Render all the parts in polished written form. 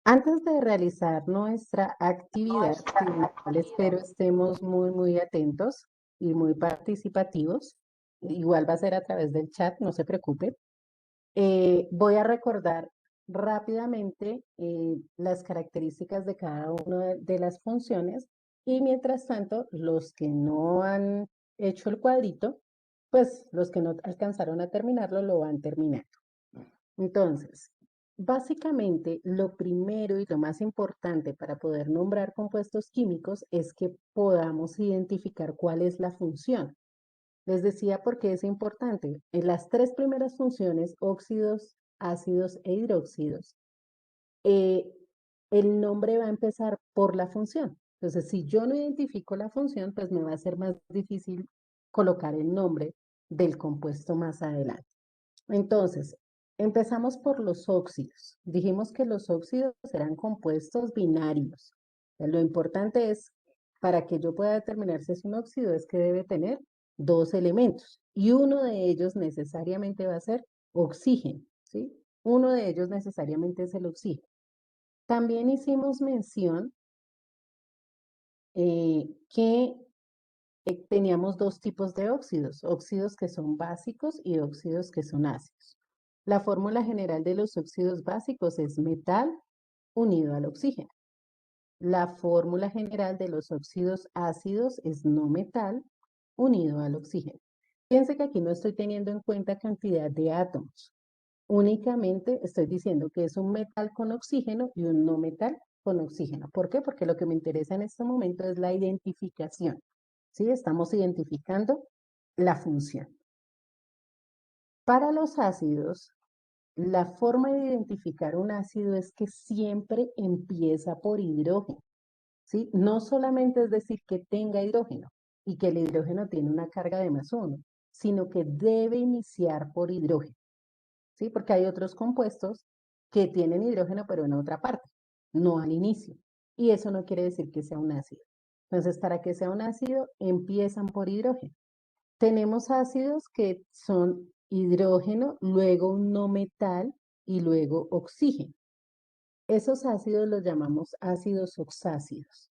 Antes de realizar nuestra actividad, en la cual espero estemos muy atentos y muy participativos, igual va a ser a través del chat, no se preocupe. Voy a recordar rápidamente las características de cada una de las funciones y mientras tanto, los que no han hecho el cuadrito, pues los que no alcanzaron a terminarlo, lo van terminando. Entonces, básicamente lo primero y lo más importante para poder nombrar compuestos químicos es que podamos identificar cuál es la función. Les decía por qué es importante. En las tres primeras funciones, óxidos, ácidos e hidróxidos, eh, el nombre va a empezar por la función. Entonces, si yo no identifico la función, pues me va a ser más difícil colocar el nombre del compuesto más adelante. Entonces, empezamos por los óxidos. Dijimos que los óxidos eran compuestos binarios. Lo importante es, para que yo pueda determinar si es un óxido, es que debe tener dos elementos y uno de ellos necesariamente va a ser oxígeno, ¿sí? Uno de ellos necesariamente es el oxígeno. También hicimos mención que teníamos dos tipos de óxidos, óxidos que son básicos y óxidos que son ácidos. La fórmula general de los óxidos básicos es metal unido al oxígeno. La fórmula general de los óxidos ácidos es no metal unido al oxígeno. Fíjense que aquí no estoy teniendo en cuenta cantidad de átomos. Únicamente estoy diciendo que es un metal con oxígeno y un no metal con oxígeno. ¿Por qué? Porque lo que me interesa en este momento es la identificación. ¿Sí? Estamos identificando la función. Para los ácidos, la forma de identificar un ácido es que siempre empieza por hidrógeno. ¿Sí? No solamente es decir que tenga hidrógeno y que el hidrógeno tiene una carga de +1, sino que debe iniciar por hidrógeno. ¿Sí? Porque hay otros compuestos que tienen hidrógeno, pero en otra parte, no al inicio. Y eso no quiere decir que sea un ácido. Entonces, para que sea un ácido, empiezan por hidrógeno. Tenemos ácidos que son hidrógeno, luego un no metal y luego oxígeno. Esos ácidos los llamamos ácidos oxácidos,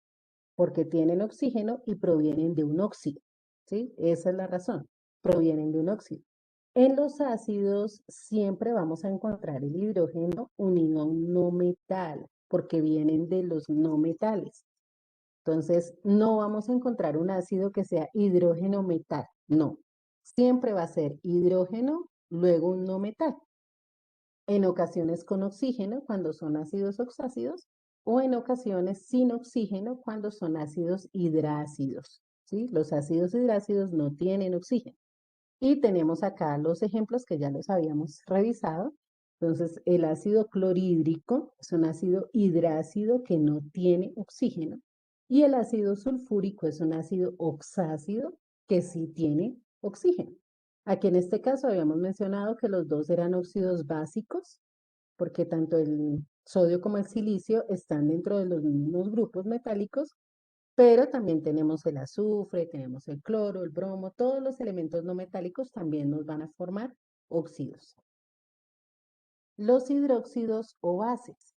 porque tienen oxígeno y provienen de un óxido. ¿Sí? Esa es la razón. Provienen de un óxido. En los ácidos siempre vamos a encontrar el hidrógeno unido a un no metal, porque vienen de los no metales. Entonces, no vamos a encontrar un ácido que sea hidrógeno metal, no. Siempre va a ser hidrógeno, luego un no metal. En ocasiones con oxígeno cuando son ácidos oxácidos o en ocasiones sin oxígeno cuando son ácidos hidrácidos. ¿Sí? Los ácidos hidrácidos no tienen oxígeno. Y tenemos acá los ejemplos que ya los habíamos revisado. Entonces, el ácido clorhídrico es un ácido hidrácido que no tiene oxígeno. Y el ácido sulfúrico es un ácido oxácido que sí tiene oxígeno. Aquí en este caso habíamos mencionado que los dos eran óxidos básicos, porque tanto el sodio como el silicio están dentro de los mismos grupos metálicos, pero también tenemos el azufre, tenemos el cloro, el bromo, todos los elementos no metálicos también nos van a formar óxidos. Los hidróxidos o bases.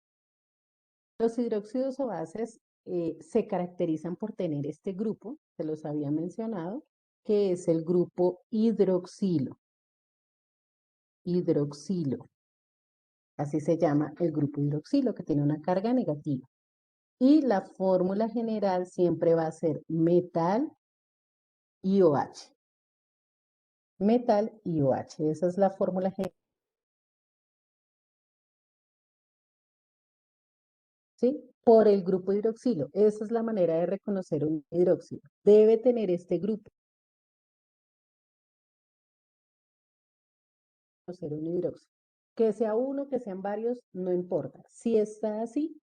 Los hidróxidos o bases se caracterizan por tener este grupo, se los había mencionado, que es el grupo hidroxilo. Hidroxilo. Así se llama el grupo hidroxilo, que tiene una carga negativa. Y la fórmula general siempre va a ser metal y OH. Metal y OH. Esa es la fórmula general. ¿Sí? Por el grupo hidroxilo. Esa es la manera de reconocer un hidróxido. Debe tener este grupo, reconocer un hidróxido. Que sea uno, que sean varios, no importa. Si está así,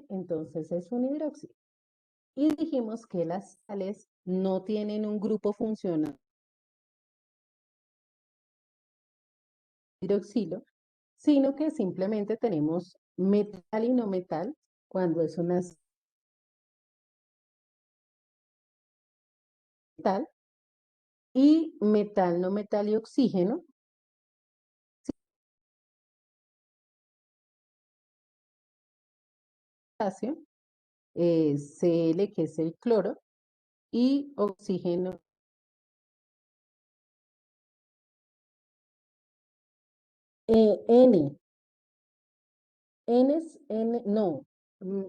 entonces es un hidróxido. Y dijimos que las sales no tienen un grupo funcional hidroxilo, sino que simplemente tenemos metal y no metal cuando es una metal y metal, no metal y oxígeno potasio, Cl, que es el cloro, y oxígeno. N. N es N, no. mm,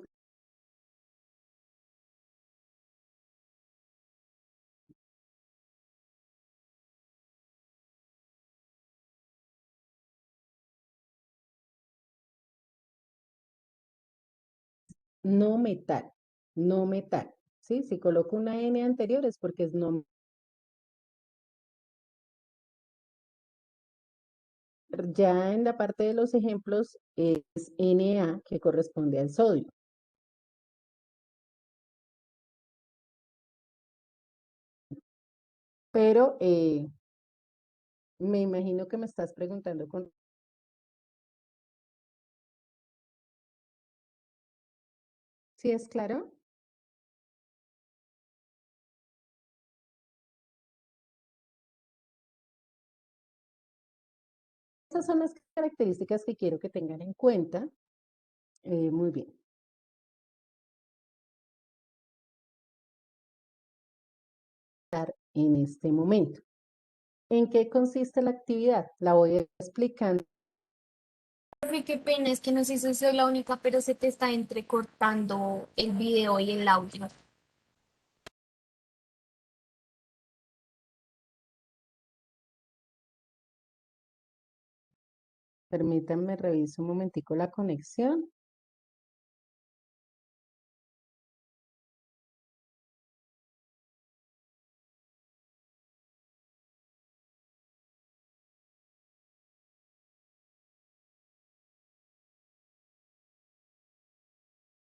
No metal, no metal. ¿Sí? Si coloco una N anterior es porque es no. Ya en la parte de los ejemplos es Na, que corresponde al sodio. Pero me imagino que me estás preguntando con... ¿Sí es claro? Esas son las características que quiero que tengan en cuenta. Muy bien. En este momento. ¿En qué consiste la actividad? La voy explicando. Profe, qué pena, es que no sé si soy la única, pero se te está entrecortando el video y el audio. Permítanme reviso un momentico la conexión.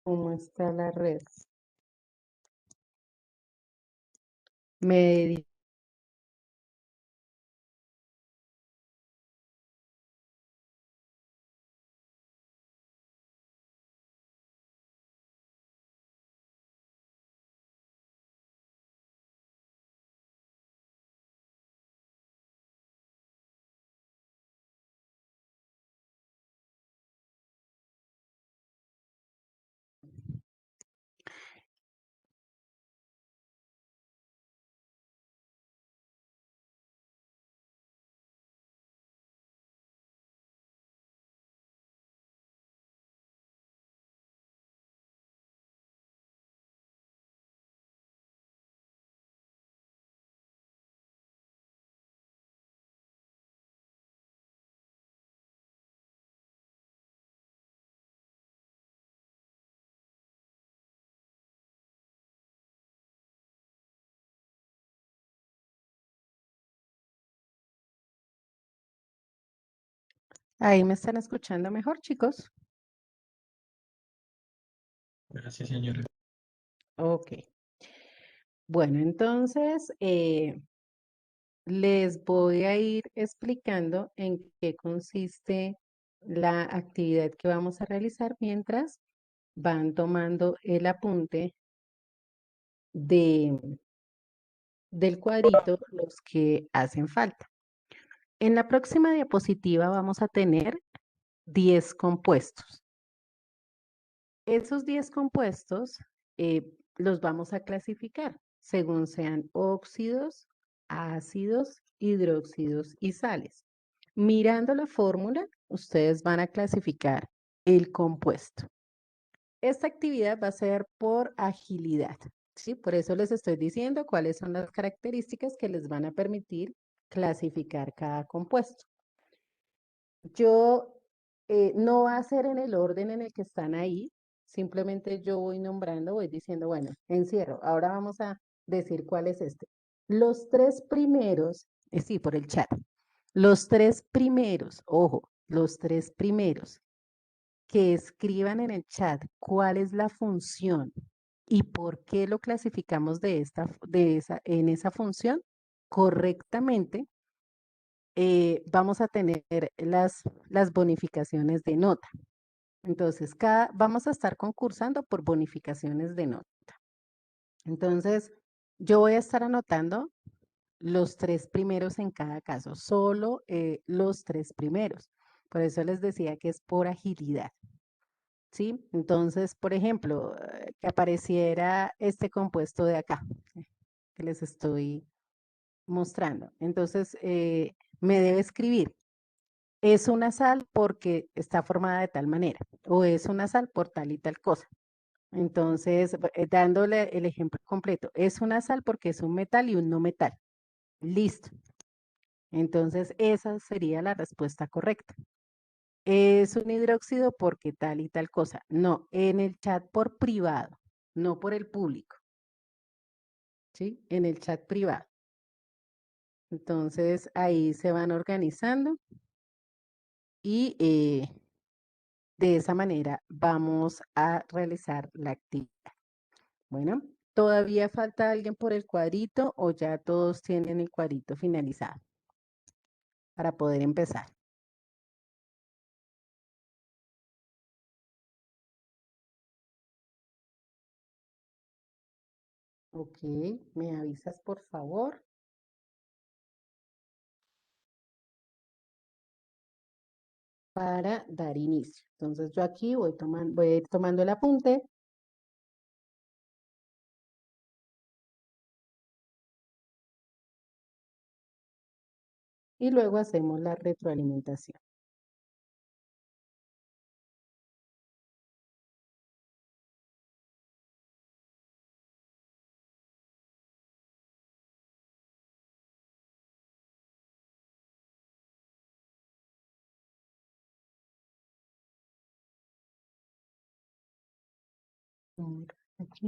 ¿Cómo está la red? Me Ahí me están escuchando mejor, chicos. Gracias, señora. Ok. Bueno, entonces les voy a ir explicando en qué consiste la actividad que vamos a realizar mientras van tomando el apunte de, del cuadrito los que hacen falta. En la próxima diapositiva vamos a tener 10 compuestos. Esos 10 compuestos los vamos a clasificar según sean óxidos, ácidos, hidróxidos y sales. Mirando la fórmula, ustedes van a clasificar el compuesto. Esta actividad va a ser por agilidad, ¿sí? Por eso les estoy diciendo cuáles son las características que les van a permitir clasificar cada compuesto. Yo no va a ser en el orden en el que están ahí, simplemente yo voy nombrando, voy diciendo, bueno, encierro, ahora vamos a decir cuál es este. Los tres primeros, sí, por el chat, los tres primeros, ojo, los tres primeros que escriban en el chat cuál es la función y por qué lo clasificamos en esa función correctamente, vamos a tener las bonificaciones de nota. Entonces, vamos a estar concursando por bonificaciones de nota. Entonces, yo voy a estar anotando los tres primeros en cada caso, solo los tres primeros. Por eso les decía que es por agilidad. ¿sí? Entonces, por ejemplo, que apareciera este compuesto de acá, que les estoy mostrando. Entonces, me debe escribir, es una sal porque está formada de tal manera, o es una sal por tal y tal cosa. Entonces, dándole el ejemplo completo, es una sal porque es un metal y un no metal. Listo. Entonces, esa sería la respuesta correcta. Es un hidróxido porque tal y tal cosa. No, en el chat por privado, no por el público, ¿sí? En el chat privado. Entonces, ahí se van organizando y de esa manera vamos a realizar la actividad. Bueno, ¿todavía falta alguien por el cuadrito o ya todos tienen el cuadrito finalizado para poder empezar? Ok, me avisas por favor para dar inicio. Entonces yo aquí voy a ir tomando el apunte y luego hacemos la retroalimentación. Aquí,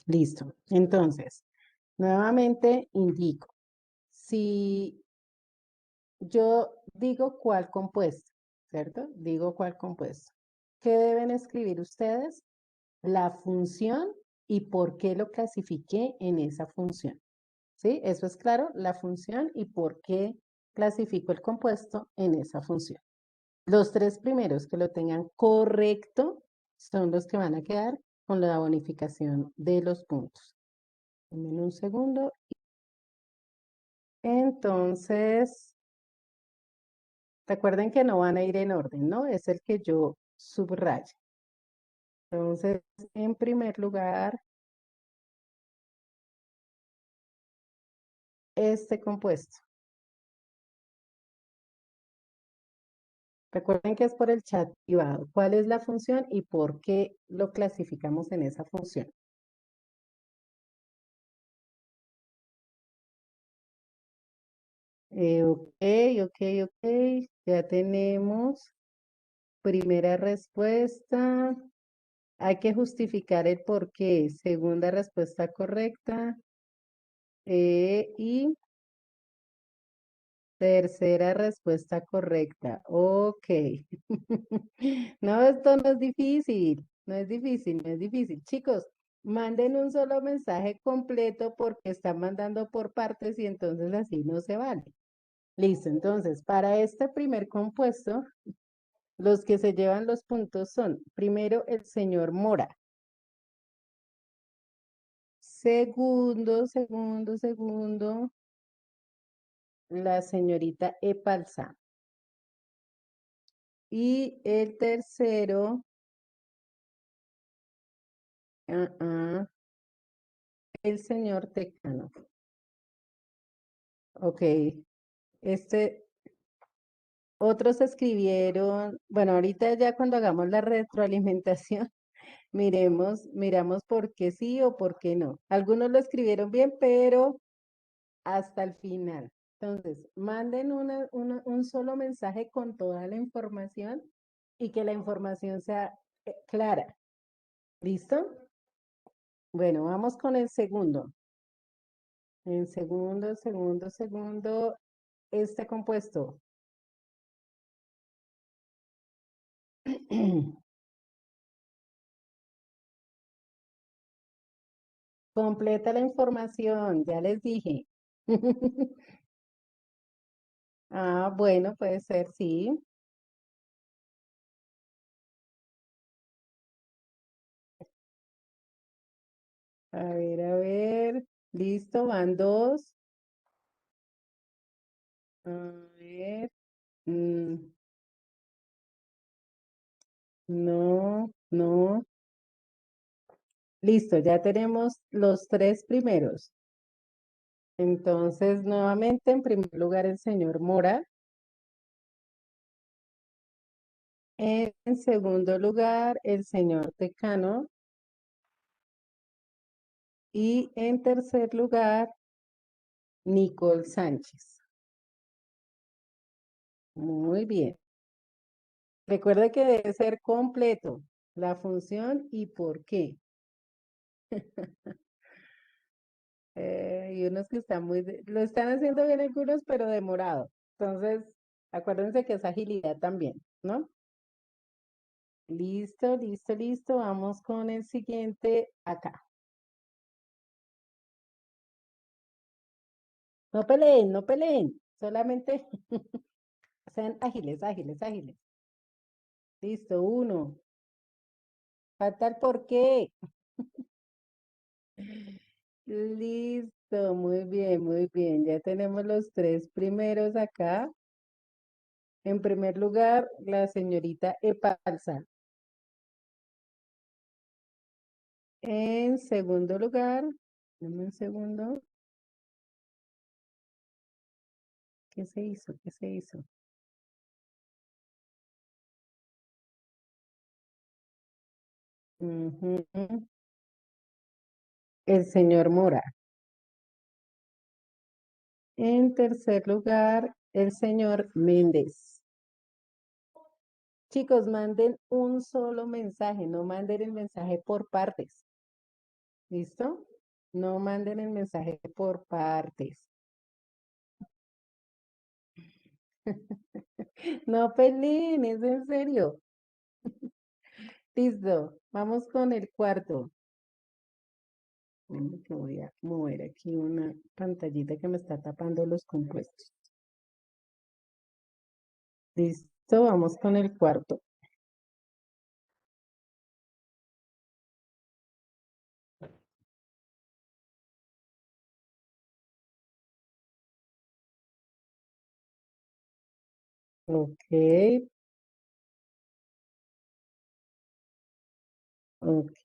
listo. Entonces, nuevamente indico, si yo digo cuál compuesto, ¿cierto? Digo cuál compuesto. ¿Qué deben escribir ustedes? La función y por qué lo clasifiqué en esa función. ¿Sí? Eso es claro, la función y por qué clasifico el compuesto en esa función. Los tres primeros que lo tengan correcto son los que van a quedar con la bonificación de los puntos. En un segundo. Entonces, recuerden que no van a ir en orden, ¿no? Es el que yo subrayo. Entonces, en primer lugar, este compuesto. Recuerden que es por el chat privado. ¿Cuál es la función y por qué lo clasificamos en esa función? Ok, ok, ok. Ya tenemos primera respuesta. Hay que justificar el por qué. Segunda respuesta correcta. Y tercera respuesta correcta. Ok. No, esto no es difícil. No es difícil, no es difícil. Chicos, manden un solo mensaje completo porque están mandando por partes y entonces así no se vale. Listo, entonces, para este primer compuesto, los que se llevan los puntos son, primero, el señor Mora. Segundo, la señorita Epalza. Y el tercero, ah, ah, el señor Tecano. Ok, este, otros escribieron, bueno, ahorita ya cuando hagamos la retroalimentación, miramos por qué sí o por qué no. Algunos lo escribieron bien, pero hasta el final. Entonces, manden un solo mensaje con toda la información y que la información sea clara. ¿Listo? Bueno, vamos con el segundo. En segundo, este compuesto. Completa la información, ya les dije. Ah, bueno, puede ser, sí. A ver, a ver. Listo, van dos. A ver. mm, no, no. Listo, ya tenemos los tres primeros. Entonces, nuevamente, en primer lugar, el señor Mora. En segundo lugar, el señor Tecano. Y en tercer lugar, Nicole Sánchez. Muy bien. Recuerde que debe ser completo la función y por qué. Y unos que están lo están haciendo bien algunos, pero demorado. Entonces, acuérdense que es agilidad también, ¿no? Listo, listo, listo. Vamos con el siguiente acá. No peleen, no peleen. Solamente sean ágiles, ágiles, ágiles. Listo, uno. Falta el por qué. Listo, muy bien, muy bien. Ya tenemos los tres primeros acá. En primer lugar, la señorita Epalza. En segundo lugar, dame un segundo. ¿Qué se hizo? ¿Qué se hizo? Ujú. El señor Mora. En tercer lugar, el señor Méndez. Chicos, manden un solo mensaje, no manden el mensaje por partes. ¿Listo? No manden el mensaje por partes. No peleen, es en serio. Listo, vamos con el cuarto. Bueno, que voy a mover aquí una pantallita que me está tapando los compuestos. Listo, vamos con el cuarto. Ok, ok.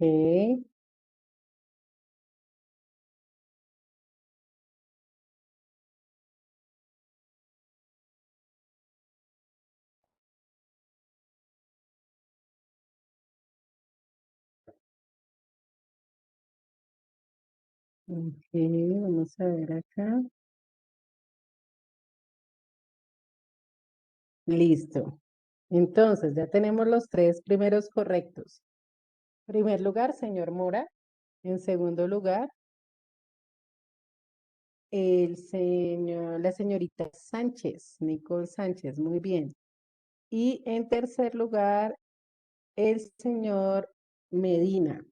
Ok, vamos a ver acá. Listo. Entonces, ya tenemos los tres primeros correctos. Primer lugar, señor Mora. En segundo lugar, la señorita Sánchez, Nicole Sánchez. Muy bien. Y en tercer lugar, el señor Medina.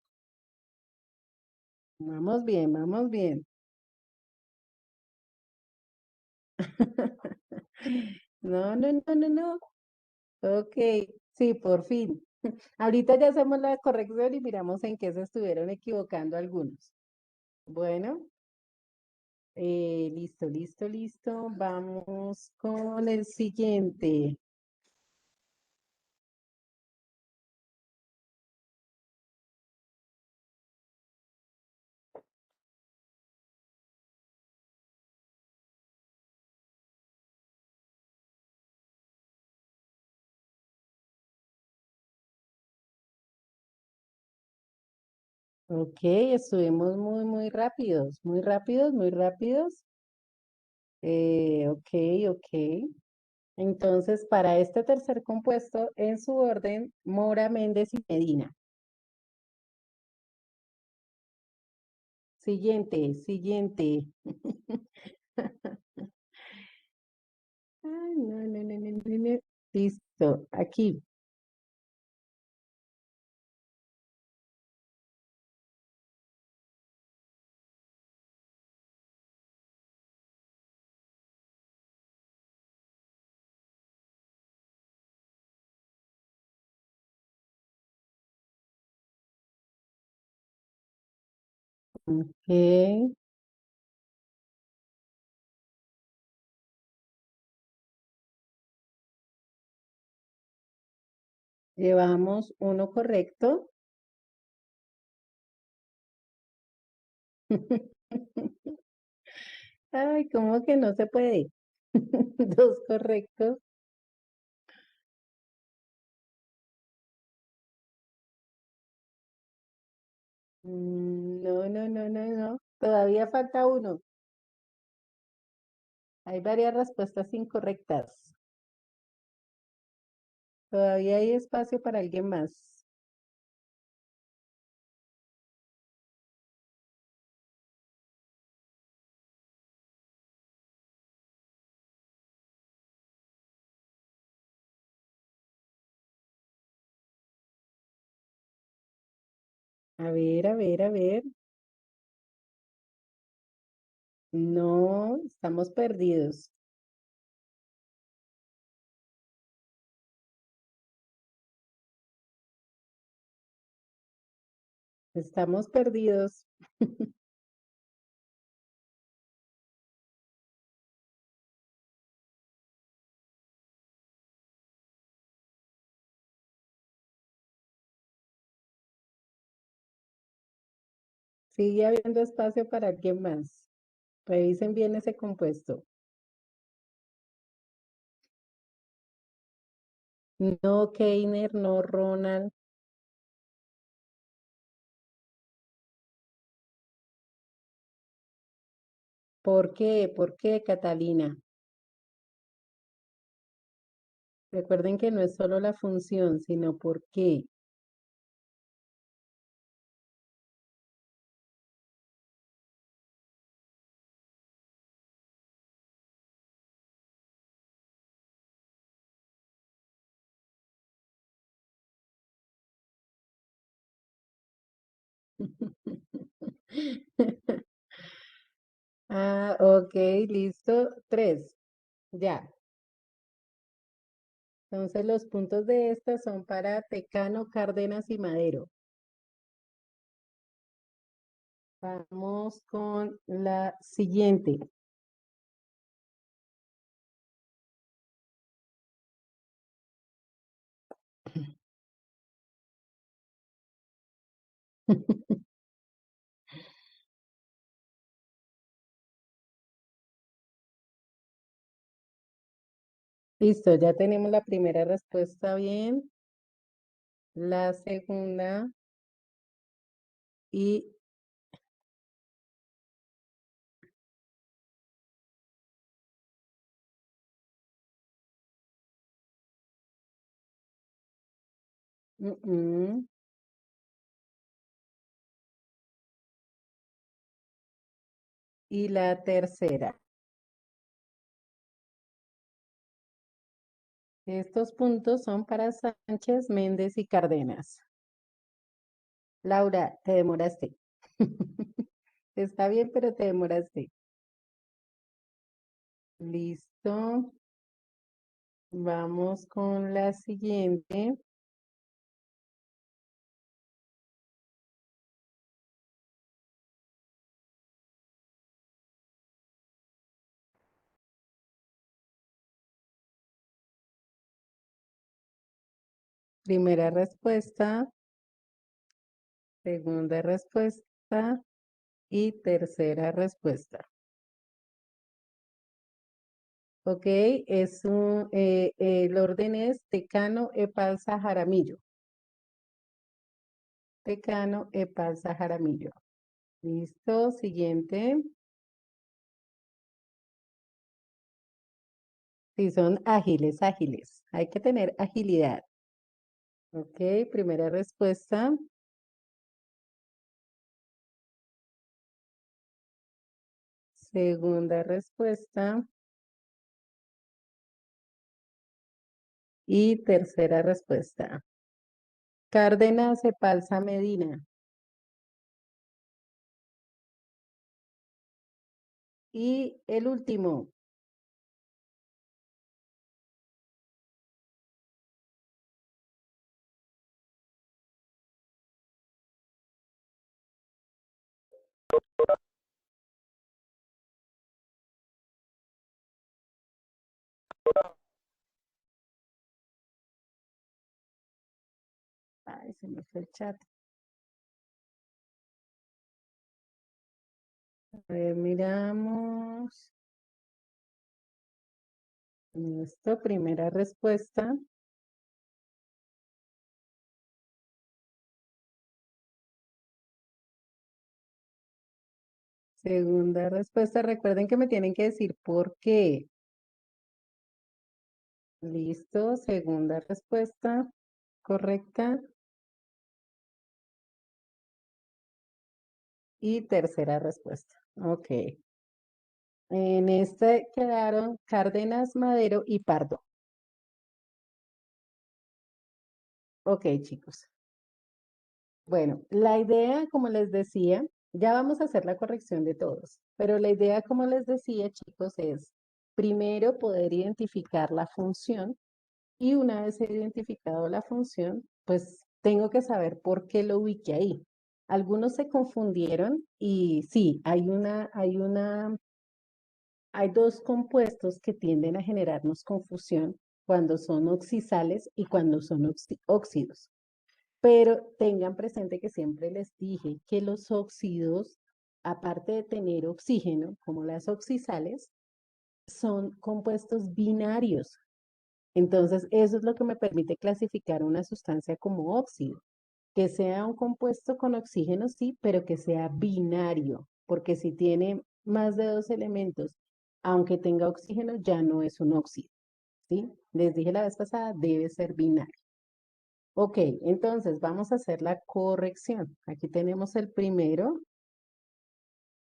Vamos bien, vamos bien. No, no, no, no, no. Ok, sí, por fin. Ahorita ya hacemos la corrección y miramos en qué se estuvieron equivocando algunos. Bueno, listo, listo, listo. Vamos con el siguiente. Ok, estuvimos muy, muy rápidos, muy rápidos, muy rápidos. Ok, ok. Entonces, para este tercer compuesto, en su orden, Mora, Méndez y Medina. Siguiente, siguiente. Ay, no, no, no, no, no, no. Listo, aquí. Ok. Llevamos uno correcto. Ay, ¿cómo que no se puede? Dos correctos. No, no, no, no, no. Todavía falta uno. Hay varias respuestas incorrectas. Todavía hay espacio para alguien más. A ver, a ver, a ver. No, estamos perdidos. Estamos perdidos. Sigue habiendo espacio para alguien más. Revisen bien ese compuesto. No, Keiner, no, Ronald. ¿Por qué? ¿Por qué, Catalina? Recuerden que no es solo la función, sino por qué. Ah, ok, listo. Tres, ya. Entonces los puntos de esta son para Tecano, Cárdenas y Madero. Vamos con la siguiente. Listo, ya tenemos la primera respuesta bien, la segunda y mm, mm, y la tercera. Estos puntos son para Sánchez, Méndez y Cárdenas. Laura, te demoraste. Está bien, pero te demoraste. Listo. Vamos con la siguiente. Primera respuesta, segunda respuesta y tercera respuesta. Ok, el orden es Tecano, Epalza, Jaramillo. Tecano, Epalza, Jaramillo. Listo, siguiente. Sí, son ágiles, ágiles. Hay que tener agilidad. Ok, primera respuesta. Segunda respuesta. Y tercera respuesta. Cárdenas, Epalza, Medina. Y el último. Ay, se me fue el chat. A ver, miramos. Listo, primera respuesta. Segunda respuesta. Recuerden que me tienen que decir por qué. Listo, segunda respuesta. Correcta. Y tercera respuesta. Ok. En este quedaron Cárdenas, Madero y Pardo. Ok, chicos. Bueno, la idea, como les decía, ya vamos a hacer la corrección de todos, pero la idea, como les decía, chicos, es primero poder identificar la función y una vez he identificado la función, pues tengo que saber por qué lo ubiqué ahí. Algunos se confundieron y sí, hay dos compuestos que tienden a generarnos confusión cuando son oxisales y cuando son óxidos. Pero tengan presente que siempre les dije que los óxidos, aparte de tener oxígeno, como las oxisales, son compuestos binarios. Entonces, eso es lo que me permite clasificar una sustancia como óxido, que sea un compuesto con oxígeno, sí, pero que sea binario, porque si tiene más de dos elementos, aunque tenga oxígeno, ya no es un óxido, ¿sí? Les dije la vez pasada, debe ser binario. Ok, entonces vamos a hacer la corrección. Aquí tenemos el primero.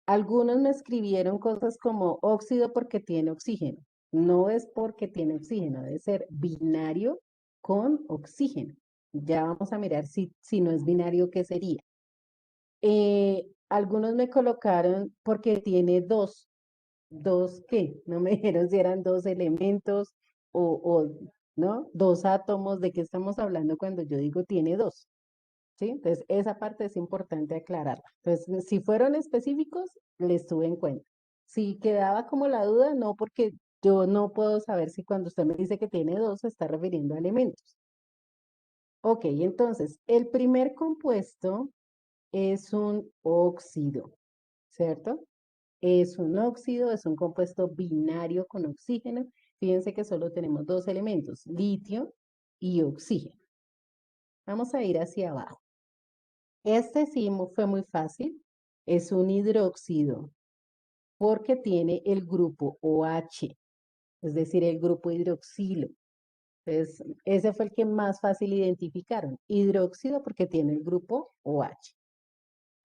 Algunos me escribieron cosas como óxido porque tiene oxígeno. No es porque tiene oxígeno, debe ser binario con oxígeno. Ya vamos a mirar si no es binario, ¿qué sería? Algunos me colocaron porque tiene dos, ¿qué? No me dijeron si eran dos elementos ¿no? Dos átomos, ¿de qué estamos hablando cuando yo digo tiene dos? ¿Sí? Entonces, esa parte es importante aclararla. Entonces, si fueron específicos, les tuve en cuenta. Si quedaba como la duda, no, porque yo no puedo saber si cuando usted me dice que tiene dos, se está refiriendo a elementos. Ok, entonces, el primer compuesto es un óxido, ¿cierto? Es un óxido, es un compuesto binario con oxígeno. Fíjense que solo tenemos dos elementos, litio y oxígeno. Vamos a ir hacia abajo. Este sí fue muy fácil. Es un hidróxido porque tiene el grupo OH, es decir, el grupo hidroxilo. Entonces, ese fue el que más fácil identificaron. Hidróxido porque tiene el grupo OH.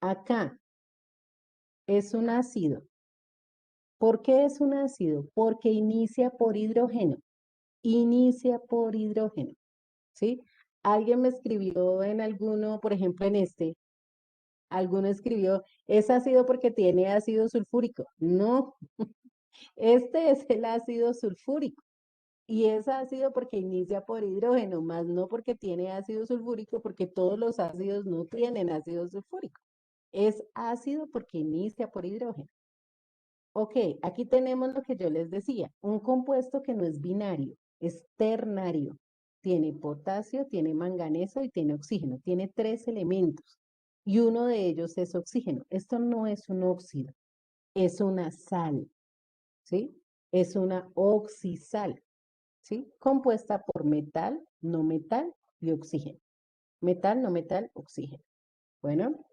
Acá es un ácido. ¿Por qué es un ácido? Porque inicia por hidrógeno. Inicia por hidrógeno. ¿Sí? Alguien me escribió en alguno, por ejemplo, en este, alguno escribió, es ácido porque tiene ácido sulfúrico. No, este es el ácido sulfúrico. Y es ácido porque inicia por hidrógeno, más no porque tiene ácido sulfúrico, porque todos los ácidos no tienen ácido sulfúrico. Es ácido porque inicia por hidrógeno. Ok, aquí tenemos lo que yo les decía, un compuesto que no es binario, es ternario. Tiene potasio, tiene manganeso y tiene oxígeno. Tiene tres elementos y uno de ellos es oxígeno. Esto no es un óxido, es una sal, ¿sí? Es una oxisal, ¿sí? Compuesta por metal, no metal y oxígeno. Metal, no metal, oxígeno. Bueno,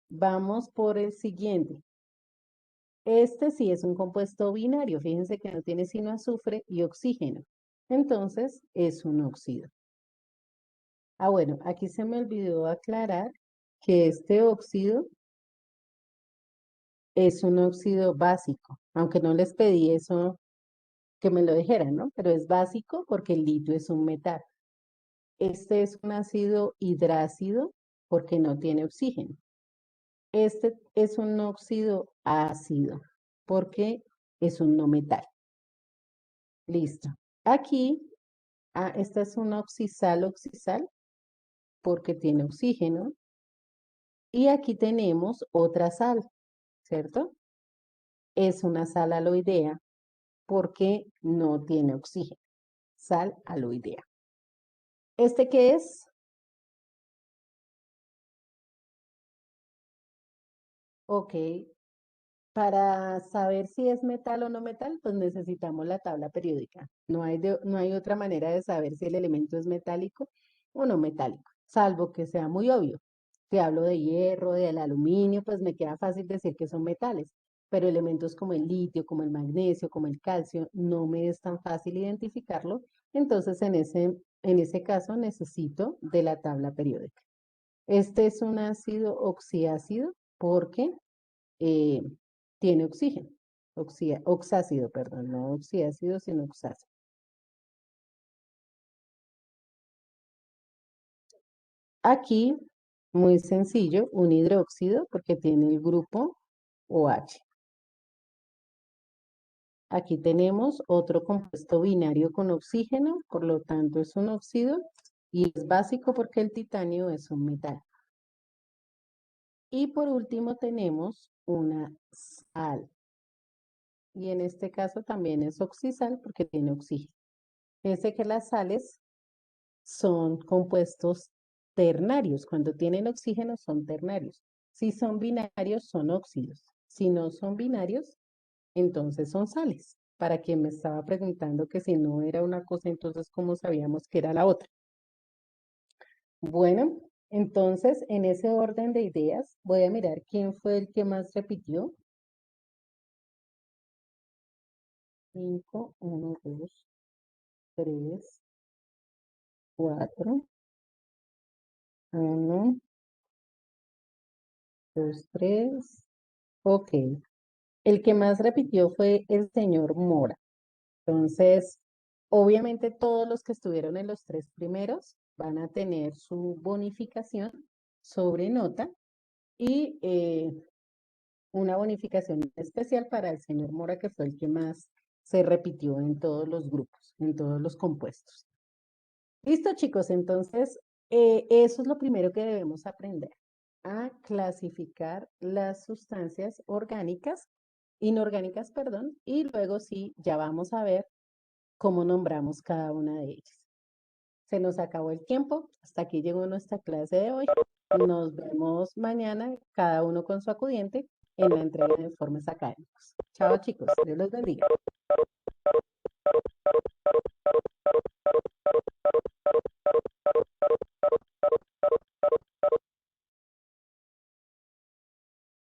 vamos por el siguiente. Este sí es un compuesto binario, fíjense que no tiene sino azufre y oxígeno. Entonces es un óxido. Ah, bueno, aquí se me olvidó aclarar que este óxido es un óxido básico, aunque no les pedí eso que me lo dijeran, ¿no? Pero es básico porque el litio es un metal. Este es un ácido hidrácido porque no tiene oxígeno. Este es un óxido ácido porque es un no metal. Listo. Aquí, esta es una oxisal porque tiene oxígeno. Y aquí tenemos otra sal, ¿cierto? Es una sal aloidea porque no tiene oxígeno. Sal aloidea. ¿Este qué es? Ok, para saber si es metal o no metal, pues necesitamos la tabla periódica. No hay otra manera de saber si el elemento es metálico o no metálico, salvo que sea muy obvio. Si hablo de hierro, del aluminio, pues me queda fácil decir que son metales, pero elementos como el litio, como el magnesio, como el calcio, no me es tan fácil identificarlo. Entonces, en ese caso, necesito de la tabla periódica. Este es un ácido oxiácido porque eh, tiene oxígeno, oxácido, perdón, no oxiácido, sino oxácido. Aquí, muy sencillo, un hidróxido porque tiene el grupo OH. Aquí tenemos otro compuesto binario con oxígeno, por lo tanto es un óxido y es básico porque el titanio es un metal. Y por último tenemos una sal. Y en este caso también es oxisal porque tiene oxígeno. Fíjense que las sales son compuestos ternarios. Cuando tienen oxígeno son ternarios. Si son binarios son óxidos. Si no son binarios, entonces son sales. Para quien me estaba preguntando que si no era una cosa, entonces ¿cómo sabíamos que era la otra? Bueno, entonces en ese orden de ideas voy a mirar quién fue el que más repitió. 5, 1, 2, 3, 4, 1, 2, 3. Ok. El que más repitió fue el señor Mora. Entonces, obviamente todos los que estuvieron en los tres primeros van a tener su bonificación sobre nota y una bonificación especial para el señor Mora, que fue el que más se repitió en todos los grupos, en todos los compuestos. Listo, chicos, entonces eso es lo primero que debemos aprender, a clasificar las sustancias orgánicas, inorgánicas, perdón, y luego sí, ya vamos a ver cómo nombramos cada una de ellas. Se nos acabó el tiempo, hasta aquí llegó nuestra clase de hoy. Nos vemos mañana, cada uno con su acudiente, en la entrega de informes académicos. Chao, chicos, Dios los bendiga.